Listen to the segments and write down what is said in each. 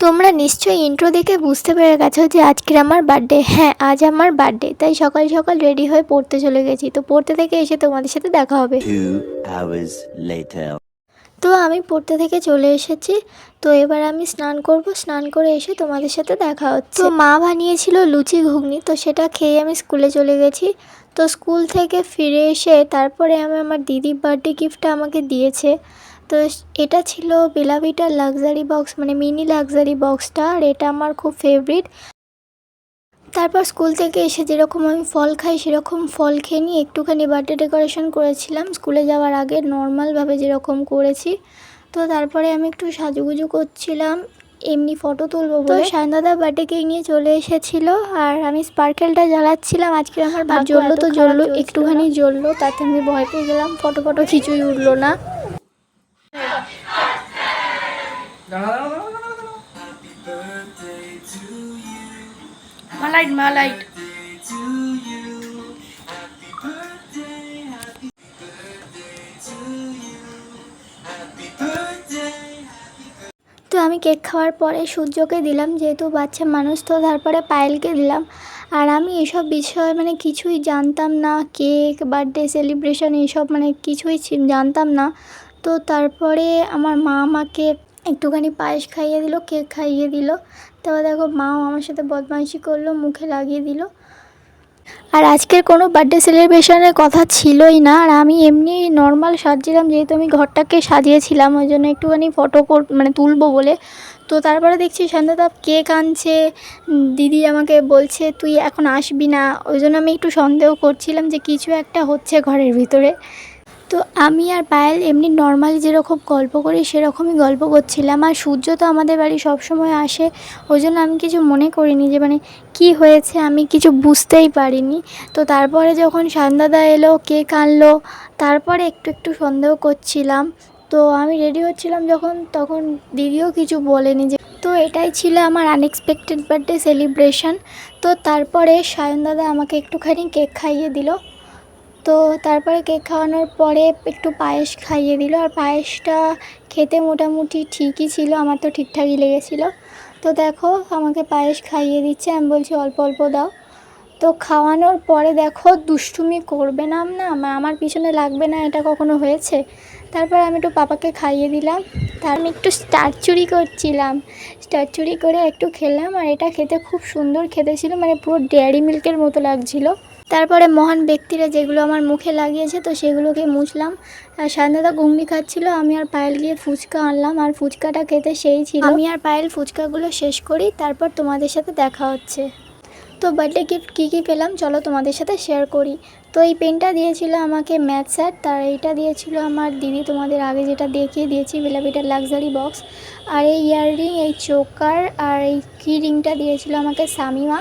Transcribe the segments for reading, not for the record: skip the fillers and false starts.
তোমরা নিশ্চয়ই ইন্ট্রো দেখে বুঝতে পেরে গেছো যে আজকের আমার বার্থডে। হ্যাঁ, আজ আমার বার্থডে, তাই সকাল সকাল রেডি হয়ে পড়তে চলে গেছি। তো পড়তে থেকে এসে তোমাদের সাথে দেখা হবে। 2 hours later. তো আমি পড়তে থেকে চলে এসেছি। তো এবার আমি স্নান করব, স্নান করে এসে তোমাদের সাথে দেখা হচ্ছে। তো মা বানিয়েছিল লুচি ঘুগনি, তো সেটা খেয়ে আমি স্কুলে চলে গেছি। তো স্কুল থেকে ফিরে এসে তারপরে আমি আমার দিদির বার্থডে গিফটটা আমাকে দিয়েছে। তো এটা ছিল বেলা ভিটার লাক্সারি বক্স, মানে মিনি লাক্সারি বক্সটা, আর এটা আমার খুব ফেভারিট। তারপর স্কুল থেকে এসে যেরকম আমি ফল খাই সেরকম ফল খেয়ে নিয়ে একটুখানি বার্থডে ডেকোরেশন করেছিলাম স্কুলে যাওয়ার আগে, নর্মালভাবে যেরকম করেছি। তো তারপরে আমি একটু সাজুগুজু করছিলাম এমনি ফটো তুলবো বলে। সায়নদাদা বার্থডে কেক নিয়ে চলে এসেছিল আর আমি স্পার্কেলটা জ্বালাচ্ছিলাম। আজকে আমার জ্বললো তো জ্বললো, একটুখানি জ্বললো, তাতে আমি ভয় পেয়ে গেলাম, ফটো ফটো কিছুই উঠলো না। মালাইট তো আমি কেক খাওয়ার পরে সূর্যকে দিলাম, যেহেতু বাচ্চা মানুষ, তো তারপরে পায়েলকে দিলাম। আর আমি এসব বিষয় মানে কিছুই জানতাম না, কেক বার্থডে সেলিব্রেশন এইসব মানে কিছুই জানতাম না। তো তারপরে আমার মা আমাকে একটুখানি পায়েস খাইয়ে দিল, কেক খাইয়ে দিল। তারপর দেখো মাও আমার সাথে বদমাইশি করলো, মুখে লাগিয়ে দিল। আর আজকের কোনো বার্থডে সেলিব্রেশনের কথা ছিলই না, আর আমি এমনি নর্মাল সাজছিলাম, যেহেতু আমি ঘরটাকে সাজিয়েছিলাম ওই জন্য একটুখানি ফটো মানে তুলবো বলে। তো তারপরে দেখছি সন্ধ্যাদা কেক আনছে, দিদি আমাকে বলছে তুই এখন আসবি না, ওই জন্য আমি একটু সন্দেহ করছিলাম যে কিছু একটা হচ্ছে ঘরের ভিতরে। তো আমি আর পায়েল এমনি নর্মালি যেরকম গল্প করি সেরকমই গল্প করছিলাম। আর সূর্য তো আমাদের বাড়ি সবসময় আসে, ওই জন্য আমি কিছু মনে করিনি যে মানে কি হয়েছে, আমি কিছু বুঝতেই পারিনি। তো তারপরে যখন সায়নদাদা এলো, কেক আনলো, তারপরে একটু একটু সন্দেহ করছিলাম। তো আমি রেডি হচ্ছিলাম যখন, তখন দিদিও কিছু বলেনি। যে তো এটাই ছিল আমার আনএক্সপেক্টেড বার্থডে সেলিব্রেশন। তো তারপরে সায়নদাদা আমাকে একটুখানি কেক খাইয়ে দিল। তো তারপরে কেক খাওয়ানোর পরে একটু পায়েস খাইয়ে দিল, আর পায়েসটা খেতে মোটামুটি ঠিকই ছিল, আমার তো ঠিকঠাকই লেগেছিলো। তো দেখো আমাকে পায়েস খাইয়ে দিচ্ছে, আমি বলছি অল্প অল্প দাও। তো খাওয়ানোর পরে দেখো দুষ্টুমি করবে না, আমার পিছনে লাগবে না, এটা কখনো হয়েছে। তারপর আমি একটু পাপাকে খাইয়ে দিলাম। তার আমি একটু স্টার চুরি করছিলাম, স্টার চুরি করে একটু খেলাম। আর এটা খেতে খুব সুন্দর খেতে ছিল, মানে পুরো ডেয়ারি মিল্কের মতো লাগছিলো। তারপরে মহান ব্যক্তিরা যেগুলো আমার মুখে লাগিয়েছে তো সেগুলোকে মুছলাম। আর সায়নদাদা ঘুগনি খাচ্ছিল, আমি আর পায়েল গিয়ে ফুচকা আনলাম, আর ফুচকাটা খেতে সেই ছিল। আমি আর পায়েল ফুচকাগুলো শেষ করি, তারপর তোমাদের সাথে দেখা হচ্ছে। তো বার্থডে গিফট কী কী পেলাম চলো তোমাদের সাথে শেয়ার করি। তো এই পেনটা দিয়েছিল আমাকে ম্যাথ স্যার, তার এইটা দিয়েছিল আমার দিদি, তোমাদের আগে যেটা দেখিয়ে দিয়েছি বেলাভিটার লাক্সারি বক্স। আর এই ইয়াররিং, এই চোকার আর এই কি রিংটা দিয়েছিল আমাকে সামিমা।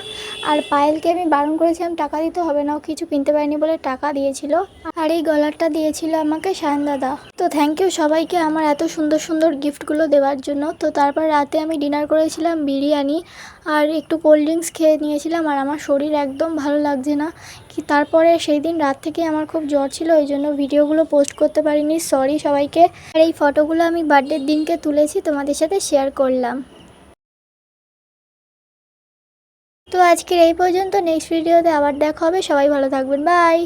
আর পায়েলকে আমি বারণ করেছিলাম টাকা দিতে হবে না, ও কিছু কিনতে পারেনি বলে টাকা দিয়েছিল। আর এই গলারটা দিয়েছিল আমাকে সায়নদাদা। তো থ্যাংক ইউ সবাইকে আমার এত সুন্দর সুন্দর গিফটগুলো দেওয়ার জন্য। তো তারপর রাতে আমি ডিনার করেছিলাম বিরিয়ানি আর একটু কোল্ড ড্রিঙ্কস খেয়ে নিয়েছিলাম। আর আমার শরীর একদম ভালো লাগছে না, কি তারপরে সেই দিন রাত থেকে আমার খুব জ্বর ছিল, ওই জন্য ভিডিওগুলো পোস্ট করতে পারিনি, সরি সবাইকে। আর এই ফটোগুলো আমি বার্থডের দিনকে তুলেছি, তোমাদের সাথে শেয়ার করলাম। তো আজকের এই পর্যন্ত, নেক্সট ভিডিওতে আবার দেখা হবে, সবাই ভালো থাকবেন, বাই।